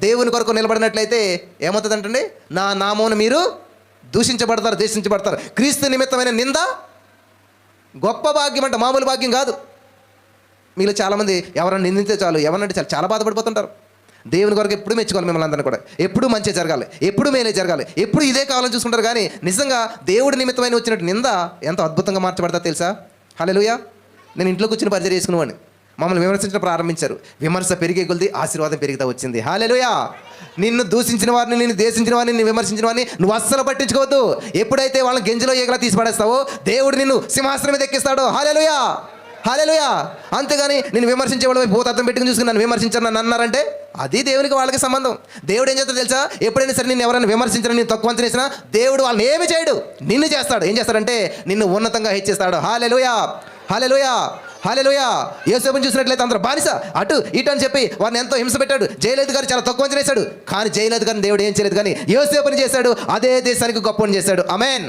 దేవుని కొరకు నిలబడినట్లయితే ఏమవుతుందంటండి, నా నామమున మీరు దూషించబడతారు. క్రీస్తు నిమిత్తమైన నింద గొప్ప భాగ్యం అంట, మామూలు భాగ్యం కాదు. మీలో చాలామంది ఎవరైనా నిందించే చాలు, ఎవరంటే చాలా బాధపడిపోతుంటారు. దేవుని కొరకు ఎప్పుడు మెచ్చుకోవాలి, మిమ్మల్ని అందరినీ కూడా ఎప్పుడు మంచి జరగాలి, ఎప్పుడు మేలే జరగాలి, ఎప్పుడు ఇదే కావాలని చూసుకుంటారు. కానీ నిజంగా దేవుడి నిమిత్తమైన వచ్చినట్టు నింద ఎంతో అద్భుతంగా మార్చబడతా తెలుసా? హల్లెలూయా. నేను ఇంట్లో కూర్చుని పరిచయం చేసుకునేవాడిని, మమ్మల్ని విమర్శించడం ప్రారంభించారు. విమర్శ పెరిగే కొద్ది ఆశీర్వాదం పెరుగుతూ వచ్చింది. హల్లెలూయా. నిన్ను దూషించిన వారిని, నిన్ను దేశించిన వారిని, నిన్ను విమర్శించిన వారిని నువ్వు అస్సలు పట్టించుకోవద్దు. ఎప్పుడైతే వాళ్ళని గెంజిలో ఏగలా తీసి పడేస్తావో దేవుడు నిన్ను సింహాసనం మీద ఎక్కిస్తాడు. హల్లెలూయా, హల్లెలూయా. అంతేగాని నేను విమర్శించే వాళ్ళ వైపు అర్థం పెట్టుకుని చూసుకుని నన్ను విమర్శించారు, నన్ను అన్నారంటే అది దేవునికి వాళ్ళకి సంబంధం. దేవుడు ఏం చేస్తాడు తెలుసా? ఎప్పుడైనా సరే నేను ఎవరైనా విమర్శించినా, నేను తక్కువ అంచనా వేసినా దేవుడు వాళ్ళని ఏమి చేయడు, నిన్ను చేస్తాడు. ఏం చేస్తాడంటే నిన్ను ఉన్నతంగా హెచ్చిస్తాడు. హల్లెలూయా, హల్లెలూయా, హల్లెలూయా. యోసేపుని చూసినట్లయితే అందరూ బానిస అటు ఇటు అని చెప్పి వారిని ఎంతో హింస పెట్టాడు. జయలలిత గారు చాలా తక్కువ అంచనా వేశాడు, కానీ జయలలిత గారిని దేవుడు ఏం చేయలేదు, కానీ యోసేపుని చేశాడు, అదే దేశానికి గొప్పని చేశాడు. ఆమేన్.